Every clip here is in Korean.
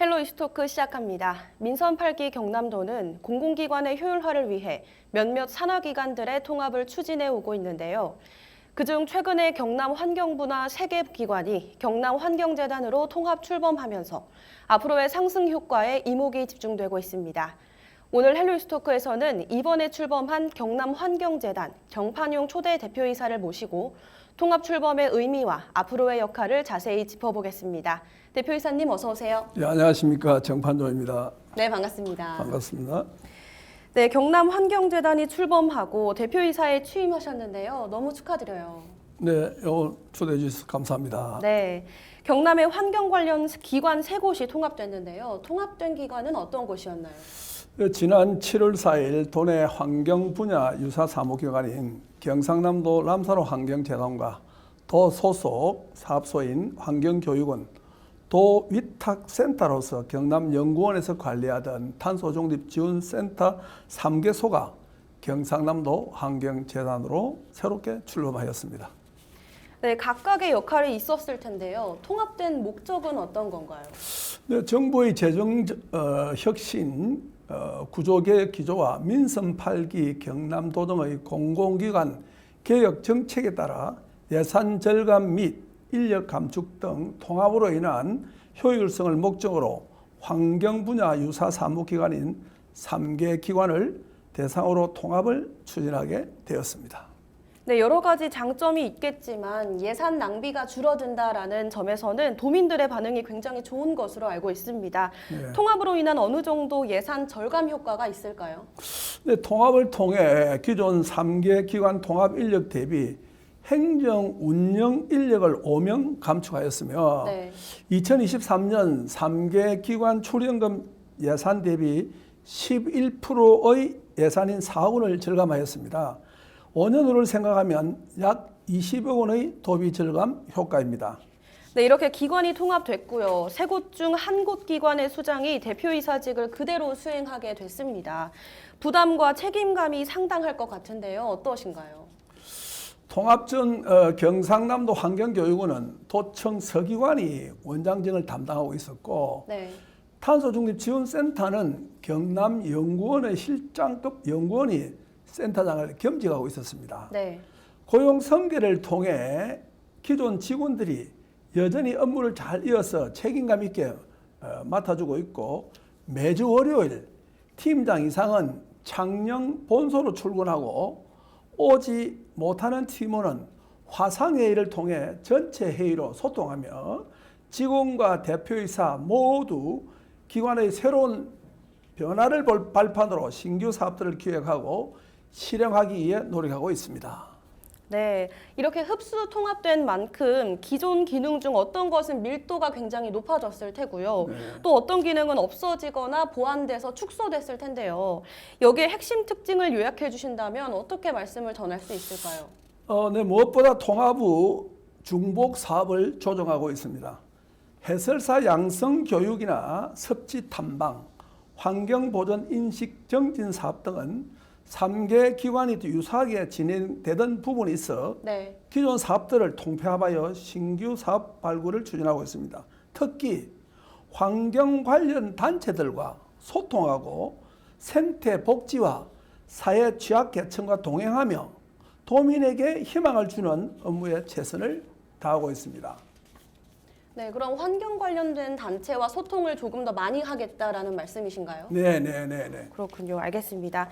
헬로 이슈토크 시작합니다. 민선 8기 경남도는 공공기관의 효율화를 위해 몇몇 산하기관들의 통합을 추진해 오고 있는데요. 그중 최근에 경남환경부나 3개 기관이 경남환경재단으로 통합 출범하면서 앞으로의 상승 효과에 이목이 집중되고 있습니다. 오늘 헬로 이슈토크에서는 이번에 출범한 경남환경재단 경판용 초대 대표이사를 모시고 통합 출범의 의미와 앞으로의 역할을 자세히 짚어보겠습니다. 대표이사님 어서 오세요. 네, 안녕하십니까. 정판조입니다. 네, 반갑습니다. 반갑습니다. 네, 경남환경재단이 출범하고 대표이사에 취임하셨는데요. 너무 축하드려요. 네, 오늘 초대해 주셔서 감사합니다. 네, 경남의 환경 관련 기관 3곳이 통합됐는데요. 통합된 기관은 어떤 곳이었나요? 지난 7월 4일 도내 환경 분야 유사 사무기관인 경상남도 람사로 환경재단과 도 소속 사업소인 환경교육원, 도 위탁센터로서 경남연구원에서 관리하던 탄소중립지원센터 3개소가 경상남도 환경재단으로 새롭게 출범하였습니다. 네, 각각의 역할이 있었을 텐데요. 통합된 목적은 어떤 건가요? 네, 정부의 재정 혁신, 구조개혁 기조와 민선 8기 경남도 등의 공공기관 개혁 정책에 따라 예산 절감 및 인력 감축 등 통합으로 인한 효율성을 목적으로 환경 분야 유사 사무기관인 3개 기관을 대상으로 통합을 추진하게 되었습니다. 네, 여러 가지 장점이 있겠지만 예산 낭비가 줄어든다라는 점에서는 도민들의 반응이 굉장히 좋은 것으로 알고 있습니다. 네. 통합으로 인한 어느 정도 예산 절감 효과가 있을까요? 네, 통합을 통해 기존 3개 기관 통합 인력 대비 행정 운영 인력을 5명 감축하였으며 네. 2023년 3개 기관 출연금 예산 대비 11%의 예산인 4억 원을 절감하였습니다. 5년 후를 생각하면 약 20억 원의 도비 절감 효과입니다. 네, 이렇게 기관이 통합됐고요. 3곳 중 1곳 기관의 수장이 대표이사직을 그대로 수행하게 됐습니다. 부담과 책임감이 상당할 것 같은데요. 어떠신가요? 통합 전 경상남도 환경교육원은 도청 서기관이 원장직을 담당하고 있었고 네. 탄소중립지원센터는 경남연구원의 실장급 연구원이 센터장을 겸직하고 있었습니다. 네. 고용 승계를 통해 기존 직원들이 여전히 업무를 잘 이어서 책임감 있게 맡아주고 있고, 매주 월요일 팀장 이상은 창녕 본소로 출근하고 오지 못하는 팀원은 화상회의를 통해 전체 회의로 소통하며 직원과 대표이사 모두 기관의 새로운 변화를 볼 발판으로 신규 사업들을 기획하고 실행하기 위해 노력하고 있습니다. 네, 이렇게 흡수 통합된 만큼 기존 기능 중 어떤 것은 밀도가 굉장히 높아졌을 테고요. 네. 또 어떤 기능은 없어지거나 보완돼서 축소됐을 텐데요. 여기에 핵심 특징을 요약해 주신다면 어떻게 말씀을 전할 수 있을까요? 네, 무엇보다 통합 후 중복 사업을 조정하고 있습니다. 해설사 양성 교육이나 섭지 탐방, 환경 보전 인식 정진 사업 등은 3개 기관이 유사하게 진행되던 부분이 있어 네. 기존 사업들을 통폐합하여 신규 사업 발굴을 추진하고 있습니다. 특히 환경 관련 단체들과 소통하고 생태 복지와 사회 취약계층과 동행하며 도민에게 희망을 주는 업무에 최선을 다하고 있습니다. 네, 그럼 환경 관련된 단체와 소통을 조금 더 많이 하겠다라는 말씀이신가요? 네. 그렇군요. 알겠습니다.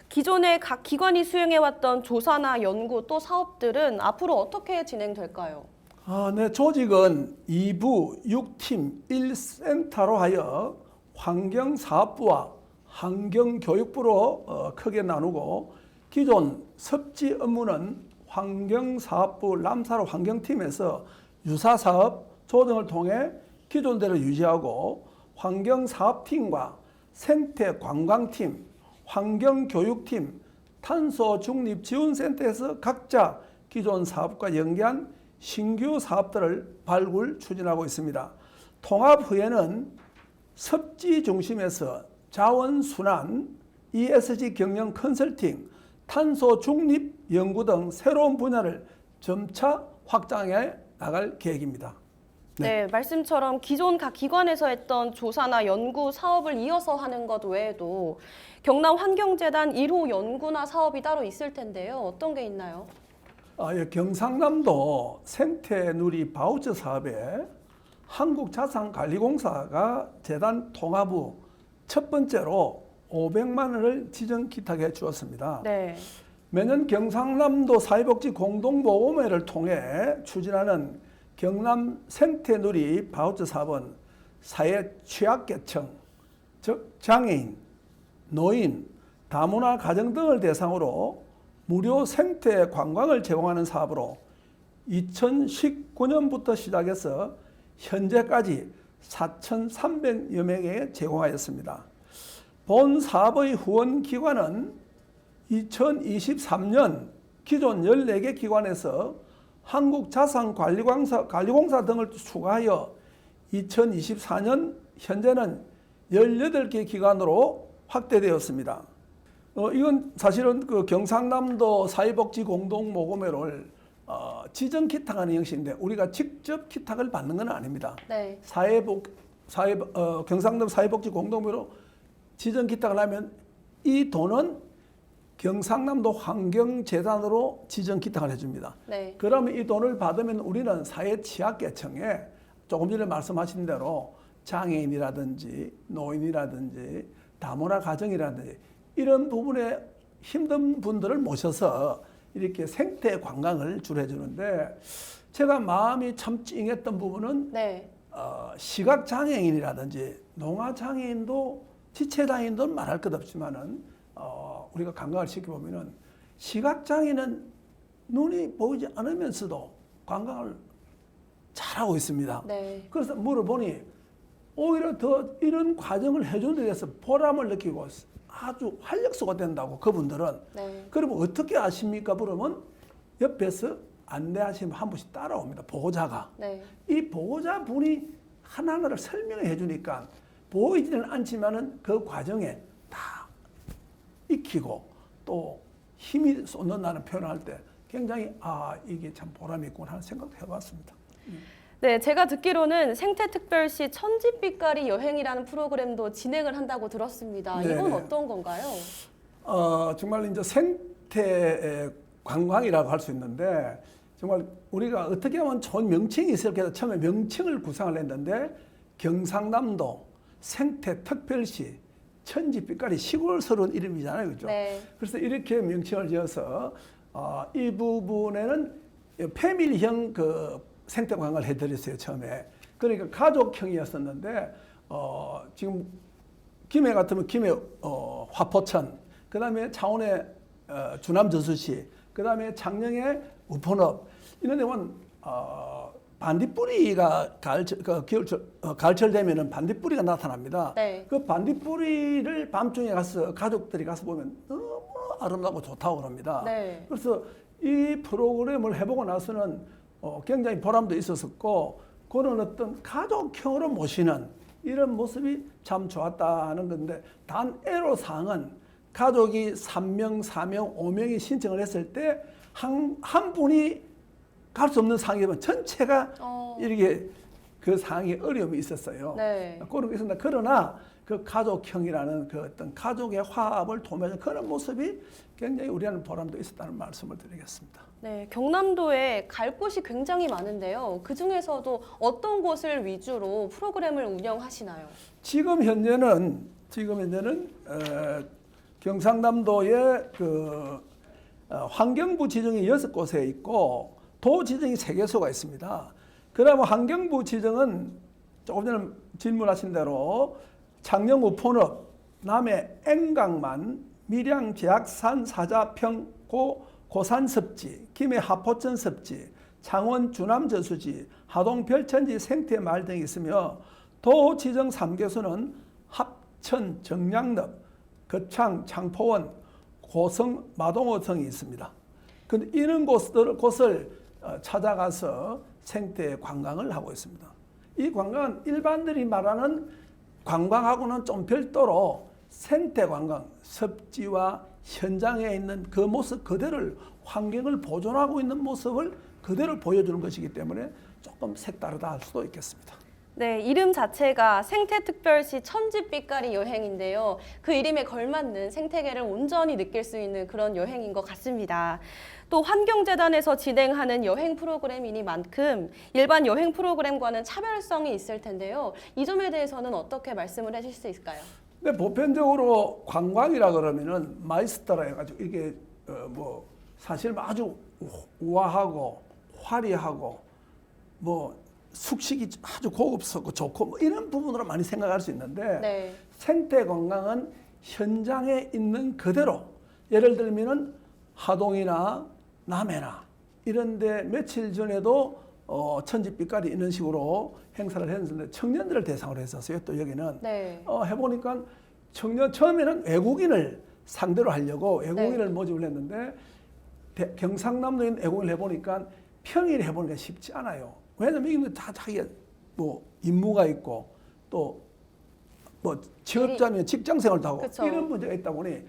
기존에 각 기관이 수행해왔던 조사나 연구 또 사업들은 앞으로 어떻게 진행될까요? 네, 조직은 2부 6팀 1센터로 하여 환경사업부와 환경교육부로 크게 나누고, 기존 섭지 업무는 환경사업부 람사로 환경팀에서 유사사업 조정을 통해 기존대로 유지하고, 환경사업팀과 생태관광팀, 환경교육팀, 탄소중립지원센터에서 각자 기존 사업과 연계한 신규 사업들을 발굴 추진하고 있습니다. 통합 후에는 섭지 중심에서 자원순환, ESG 경영 컨설팅, 탄소중립 연구 등 새로운 분야를 점차 확장해 나갈 계획입니다. 네, 말씀처럼 기존 각 기관에서 했던 조사나 연구 사업을 이어서 하는 것 외에도 경남 환경재단 1호 연구나 사업이 따로 있을 텐데요. 어떤 게 있나요? 예, 경상남도 생태누리 바우처 사업에 한국자산관리공사가 재단 통합 후 첫 번째로 500만 원을 지정 기탁해 주었습니다. 네. 매년 경상남도 사회복지 공동모금회를 통해 추진하는 경남 생태누리 바우처 사업은 사회 취약계층, 즉 장애인, 노인, 다문화 가정 등을 대상으로 무료 생태 관광을 제공하는 사업으로 2019년부터 시작해서 현재까지 4,300여 명에게 제공하였습니다. 본 사업의 후원 기관은 2023년 기존 14개 기관에서 한국자산관리공사 등을 추가하여 2024년 현재는 18개 기관으로 확대되었습니다. 이건 사실은 그 경상남도 사회복지 공동모금회를 지정 기탁하는 형식인데 우리가 직접 기탁을 받는 건 아닙니다. 네. 경상남 사회복지 공동모금회로 지정 기탁을 하면 이 돈은 경상남도 환경재단으로 지정 기탁을 해줍니다. 네. 그러면 이 돈을 받으면 우리는 사회 취약계층에 조금 전에 말씀하신 대로 장애인이라든지 노인이라든지 다문화 가정이라든지 이런 부분에 힘든 분들을 모셔서 이렇게 생태 관광을 주로 해주는데 제가 마음이 참 찡했던 부분은 네. 시각장애인이라든지 농아장애인도 지체장애인도 말할 것 없지만은 우리가 관광을 시켜보면은 시각장애는 눈이 보이지 않으면서도 관광을 잘하고 있습니다. 네. 그래서 물어보니 오히려 더 이런 과정을 해주는 데 대해서 보람을 느끼고 아주 활력소가 된다고 그분들은. 네. 그러면 어떻게 아십니까? 물으면 옆에서 안내하시면 한 분씩 따라옵니다. 보호자가. 네. 이 보호자분이 하나하나를 설명해 주니까 보이지는 않지만은 그 과정에 다 익히고 또 힘이 쏟는다는 표현을 할 때 굉장히 이게 참 보람이 있구나 하는 생각도 해봤습니다. 네, 제가 듣기로는 생태특별시 천지빛깔이 여행이라는 프로그램도 진행을 한다고 들었습니다. 이건 네네. 어떤 건가요? 정말 이제 생태 관광이라고 할 수 있는데 정말 우리가 어떻게 하면 좋은 명칭이 있을까 해서 처음에 명칭을 구상을 했는데 경상남도 생태특별시 천지빛깔이 시골스러운 이름이잖아요, 그렇죠? 네. 그래서 이렇게 명칭을 지어서 이 부분에는 패밀리형 그 생태 관광을 해드렸어요, 처음에. 그러니까 가족형이었었는데 지금 김해 같으면 김해 화포천, 그 다음에 창원의 주남 저수시, 그 다음에 창녕의 우포읍 이런 데는 반딧불이가 가을철 되면은 반딧불이가 나타납니다. 네. 그 반딧불이를 밤중에 가서 가족들이 가서 보면 너무 아름답고 좋다고 그럽니다. 네. 그래서 이 프로그램을 해보고 나서는 굉장히 보람도 있었었고 그런 어떤 가족형으로 모시는 이런 모습이 참 좋았다는 건데 단 애로사항은 가족이 3명, 4명, 5명이 신청을 했을 때 한 분이 갈 수 없는 상황이면 전체가 이렇게 그 상황에 어려움이 있었어요. 네. 그런 게 있었는데 그러나 그 가족형이라는 그 어떤 가족의 화합을 도모하는 그런 모습이 굉장히 우리한테 보람도 있었다는 말씀을 드리겠습니다. 네, 경남도에 갈 곳이 굉장히 많은데요. 그 중에서도 어떤 곳을 위주로 프로그램을 운영하시나요? 지금 현재는 경상남도의 그 환경부 지정이 6곳에 있고 도 지정이 3개소가 있습니다. 그러면 환경부 지정은 조금 전에 질문하신 대로 창녕 우포읍, 남해 앵강만, 밀양 제약산 사자평 고산 섭지, 김해 하포천 섭지, 창원 주남 저수지, 하동 별천지 생태마을 등이 있으며 도 지정 3개소는 합천 정량읍, 거창 창포원, 고성 마동호 등이 있습니다. 근데 이런 곳을 찾아가서 생태 관광을 하고 있습니다. 이 관광은 일반들이 말하는 관광하고는 좀 별도로 생태 관광, 섭지와 현장에 있는 그 모습 그대로를 환경을 보존하고 있는 모습을 그대로 보여주는 것이기 때문에 조금 색다르다 할 수도 있겠습니다. 네, 이름 자체가 생태특별시 천지빛깔이 여행인데요. 그 이름에 걸맞는 생태계를 온전히 느낄 수 있는 그런 여행인 것 같습니다. 또 환경재단에서 진행하는 여행 프로그램이니만큼 일반 여행 프로그램과는 차별성이 있을 텐데요. 이 점에 대해서는 어떻게 말씀을 해주실 수 있을까요? 근데 보편적으로 관광이라 그러면은 마이스터라 해가지고 이게 뭐 사실 아주 우아하고 화려하고 뭐 숙식이 아주 고급스럽고 좋고 뭐 이런 부분으로 많이 생각할 수 있는데 네. 생태 관광은 현장에 있는 그대로 예를 들면은 하동이나 남해나 이런데 며칠 전에도 천지빛깔이 있는 식으로 행사를 했는데 청년들을 대상으로 했었어요. 또 여기는 네. 해보니까 처음에는 외국인을 상대로 하려고 외국인을 네. 모집을 했는데 경상남도에 있는 외국인을 해보니까 평일 해보니까 쉽지 않아요. 왜냐면 이게 다 자기가 뭐 임무가 있고 또 뭐 취업자면 직장 생활도 하고 그쵸. 이런 문제가 있다 보니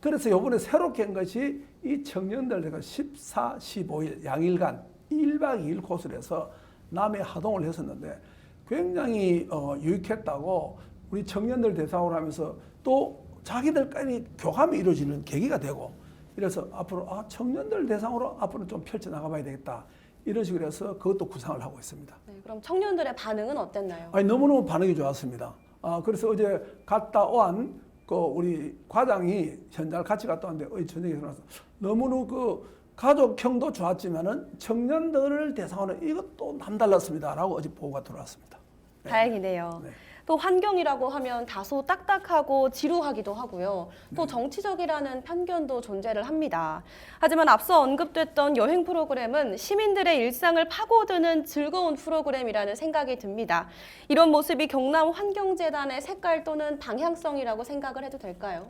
그래서 이번에 새롭게 한 것이 이 청년들 제가 14, 15일 양일간 1박 2일 코스를 해서 남해 하동을 했었는데 굉장히 유익했다고 우리 청년들 대상으로 하면서 또 자기들끼리 교감이 이루어지는 계기가 되고 이래서 앞으로 청년들 대상으로 앞으로 좀 펼쳐나가봐야 되겠다. 이런 식으로 해서 그것도 구상을 하고 있습니다. 네, 그럼 청년들의 반응은 어땠나요? 아니, 너무너무 반응이 좋았습니다. 그래서 어제 갔다 온 그 우리 과장이 현장을 같이 갔다 왔는데 저녁에 일어나서 너무너무 그 가족형도 좋았지만은 청년들을 대상으로 이것도 남달랐습니다라고 어제 보고가 들어왔습니다. 네. 다행이네요. 네. 또 환경이라고 하면 다소 딱딱하고 지루하기도 하고요. 또 정치적이라는 편견도 존재를 합니다. 하지만 앞서 언급됐던 여행 프로그램은 시민들의 일상을 파고드는 즐거운 프로그램이라는 생각이 듭니다. 이런 모습이 경남 환경재단의 색깔 또는 방향성이라고 생각을 해도 될까요?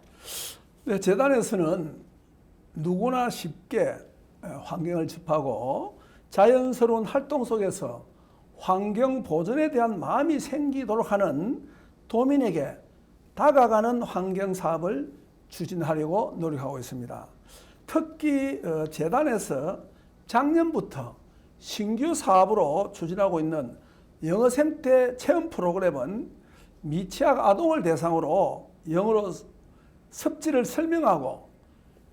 네, 재단에서는 누구나 쉽게 환경을 접하고 자연스러운 활동 속에서 환경 보존에 대한 마음이 생기도록 하는 도민에게 다가가는 환경 사업을 추진하려고 노력하고 있습니다. 특히 재단에서 작년부터 신규 사업으로 추진하고 있는 영어 생태 체험 프로그램은 미취학 아동을 대상으로 영어로 습지를 설명하고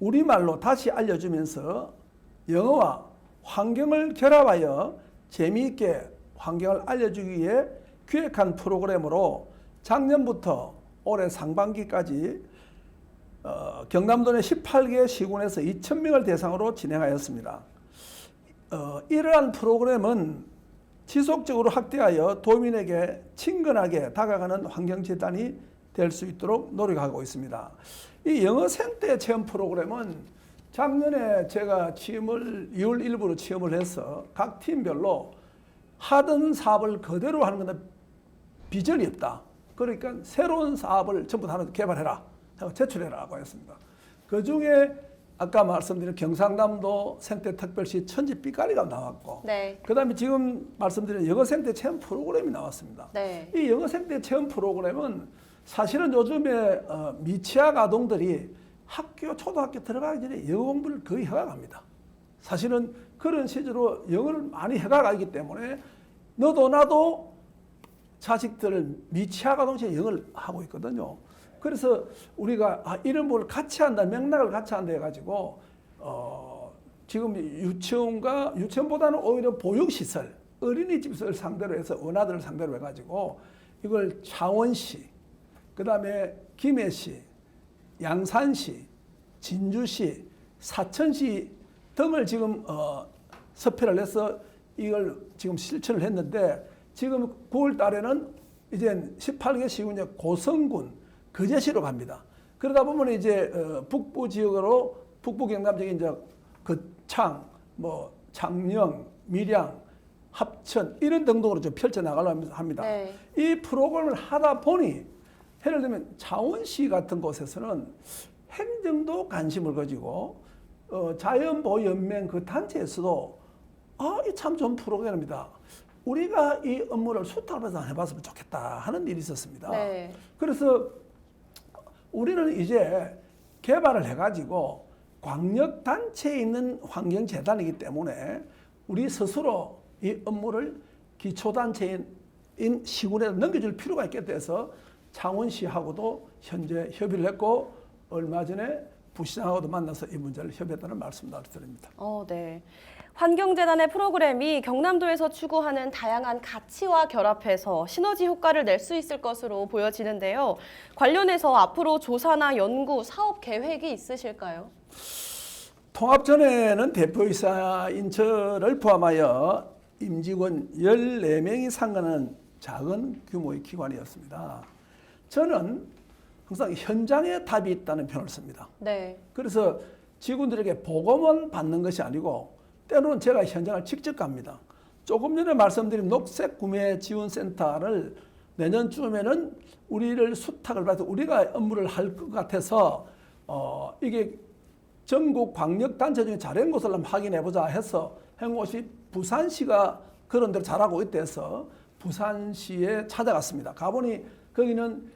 우리말로 다시 알려주면서 영어와 환경을 결합하여 재미있게 환경을 알려주기 위해 기획한 프로그램으로 작년부터 올해 상반기까지 경남도 내 18개 시군에서 2,000명을 대상으로 진행하였습니다. 이러한 프로그램은 지속적으로 확대하여 도민에게 친근하게 다가가는 환경재단이 될 수 있도록 노력하고 있습니다. 이 영어 생태 체험 프로그램은 작년에 제가 2월 1일부로 취업을 해서 각 팀별로 하던 사업을 그대로 하는 건 비전이 없다. 그러니까 새로운 사업을 전부 다 하나 개발해라. 제출해라고 했습니다. 그 중에 아까 말씀드린 경상남도 생태특별시 천지빛깔이가 나왔고 네. 그다음에 지금 말씀드린 영어 생태 체험 프로그램이 나왔습니다. 네. 이 영어 생태 체험 프로그램은 사실은 요즘에 미취학 아동들이 학교 초등학교 들어가기 전에 영어 공부를 거의 해가갑니다. 사실은 그런 시절로 영어를 많이 해가가기 때문에 너도 나도 자식들을 미취학 아동처럼 영어를 하고 있거든요. 그래서 우리가 이런 걸 같이 한다, 맥락을 같이 한다 해가지고 지금 유치원보다는 오히려 보육시설, 어린이집을 상대로 해서 원아들을 상대로 해가지고 이걸 창원시, 그 다음에 김해시, 양산시, 진주시, 사천시 등을 지금 섭외를 해서 이걸 지금 실천을 했는데 지금 9월 달에는 이제 18개 시군의 고성군, 거제시로 갑니다. 그러다 보면 이제 북부 지역으로 북부 경남적인 이제 거창, 뭐 창녕, 밀양, 합천 이런 등등으로 좀 펼쳐 나가려고 합니다. 네. 이 프로그램을 하다 보니 예를 들면 창원시 같은 곳에서는 행정도 관심을 가지고 자연보호연맹 그 단체에서도 이 참 좋은 프로그램입니다. 우리가 이 업무를 수탁해서 해봤으면 좋겠다 하는 일이 있었습니다. 네. 그래서 우리는 이제 개발을 해가지고 광역단체에 있는 환경재단이기 때문에 우리 스스로 이 업무를 기초단체인 시군에 넘겨줄 필요가 있겠다 해서 창원시하고도 현재 협의를 했고 얼마 전에 부시장하고도 만나서 이 문제를 협의했다는 말씀을 드립니다. 네. 환경재단의 프로그램이 경남도에서 추구하는 다양한 가치와 결합해서 시너지 효과를 낼 수 있을 것으로 보여지는데요. 관련해서 앞으로 조사나 연구, 사업 계획이 있으실까요? 통합 전에는 대표이사 인처를 포함하여 임직원 14명이 상관하는 작은 규모의 기관이었습니다. 저는 항상 현장에 답이 있다는 표현을 씁니다. 네. 그래서 직원들에게 보고만 받는 것이 아니고 때로는 제가 현장을 직접 갑니다. 조금 전에 말씀드린 녹색 구매 지원센터를 내년쯤에는 우리를 수탁을 받아서 우리가 업무를 할 것 같아서 이게 전국 광역단체 중에 잘한 곳을 한번 확인해보자 해서 한 곳이 부산시가 그런 대로 잘하고 있다 해서 부산시에 찾아갔습니다. 가보니 거기는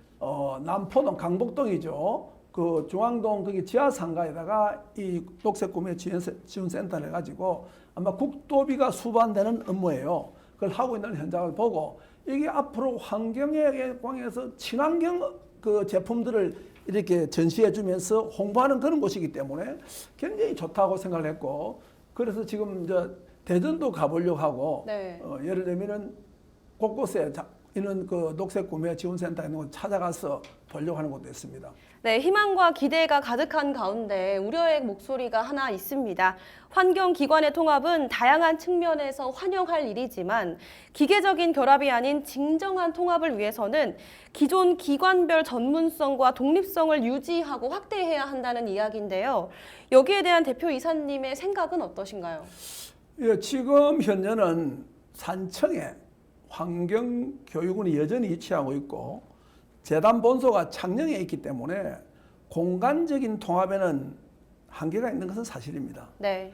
남포동 강북동이죠. 그 중앙동 거기 지하상가에다가 이 녹색 구매 지원센터를 해가지고 아마 국도비가 수반되는 업무예요. 그걸 하고 있는 현장을 보고 이게 앞으로 환경에 관해서 친환경 그 제품들을 이렇게 전시해주면서 홍보하는 그런 곳이기 때문에 굉장히 좋다고 생각을 했고 그래서 지금 이제 대전도 가보려고 하고 네. 예를 들면은 곳곳에 이런 그 녹색 구매 지원센터 있는 곳 찾아가서 보려고 하는 것도 있습니다. 네, 희망과 기대가 가득한 가운데 우려의 목소리가 하나 있습니다. 환경기관의 통합은 다양한 측면에서 환영할 일이지만 기계적인 결합이 아닌 진정한 통합을 위해서는 기존 기관별 전문성과 독립성을 유지하고 확대해야 한다는 이야기인데요. 여기에 대한 대표이사님의 생각은 어떠신가요? 예, 지금 현재는 산청에 환경교육원이 여전히 위치하고 있고 재단 본소가 창녕에 있기 때문에 공간적인 통합에는 한계가 있는 것은 사실입니다. 네.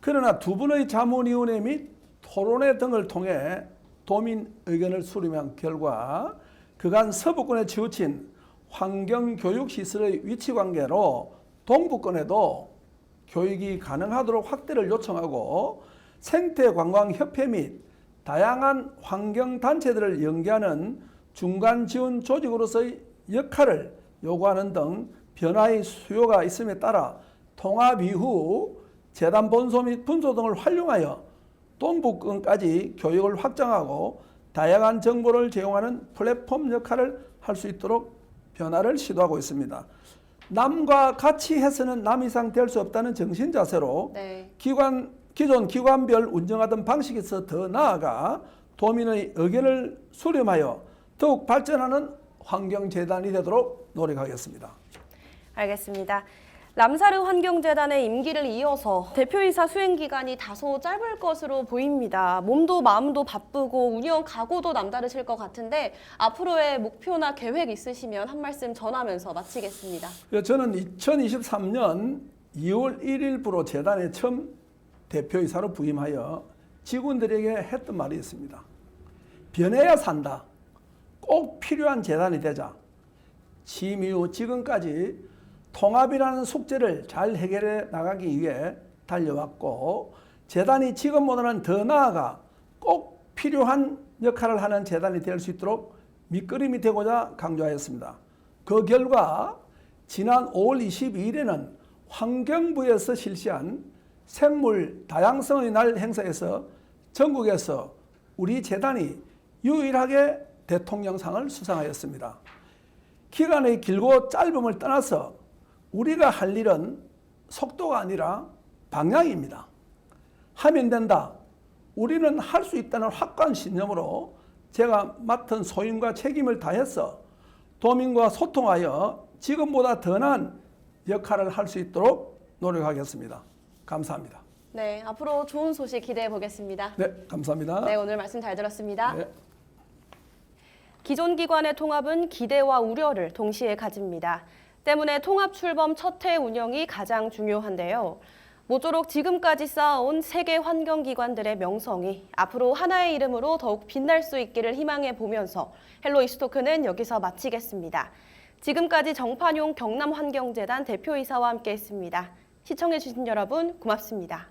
그러나 두 분의 자문위원회 및 토론회 등을 통해 도민 의견을 수렴한 결과 그간 서부권에 치우친 환경교육시설의 위치관계로 동부권에도 교육이 가능하도록 확대를 요청하고 생태관광협회 및 다양한 환경단체들을 연계하는 중간 지원 조직으로서의 역할을 요구하는 등 변화의 수요가 있음에 따라 통합 이후 재단 본소 및 분소 등을 활용하여 동부권까지 교육을 확장하고 다양한 정보를 제공하는 플랫폼 역할을 할 수 있도록 변화를 시도하고 있습니다. 남과 같이 해서는 남 이상 될 수 없다는 정신 자세로 네. 기존 기관별 운영하던 방식에서 더 나아가 도민의 의견을 수렴하여 더욱 발전하는 환경재단이 되도록 노력하겠습니다. 알겠습니다. 람사르 환경재단의 임기를 이어서 대표이사 수행기간이 다소 짧을 것으로 보입니다. 몸도 마음도 바쁘고 운영 각오도 남다르실 것 같은데 앞으로의 목표나 계획 있으시면 한 말씀 전하면서 마치겠습니다. 저는 2023년 2월 1일부로 재단에 처음 대표이사로 부임하여 직원들에게 했던 말이 있습니다. 변해야 산다. 꼭 필요한 재단이 되자. 취임 이후 지금까지 통합이라는 숙제를 잘 해결해 나가기 위해 달려왔고 재단이 지금보다는 더 나아가 꼭 필요한 역할을 하는 재단이 될 수 있도록 밑거름이 되고자 강조하였습니다. 그 결과 지난 5월 22일에는 환경부에서 실시한 생물 다양성의 날 행사에서 전국에서 우리 재단이 유일하게 대통령상을 수상하였습니다. 기간의 길고 짧음을 떠나서 우리가 할 일은 속도가 아니라 방향입니다. 하면 된다. 우리는 할 수 있다는 확고한 신념으로 제가 맡은 소임과 책임을 다해서 도민과 소통하여 지금보다 더 나은 역할을 할 수 있도록 노력하겠습니다. 감사합니다. 네, 앞으로 좋은 소식 기대해 보겠습니다. 네, 감사합니다. 네, 오늘 말씀 잘 들었습니다. 네. 기존 기관의 통합은 기대와 우려를 동시에 가집니다. 때문에 통합 출범 첫 해 운영이 가장 중요한데요. 모쪼록 지금까지 쌓아온 세계 환경기관들의 명성이 앞으로 하나의 이름으로 더욱 빛날 수 있기를 희망해 보면서 헬로 이슈토크는 여기서 마치겠습니다. 지금까지 정판용 경남환경재단 대표이사와 함께했습니다. 시청해주신 여러분 고맙습니다.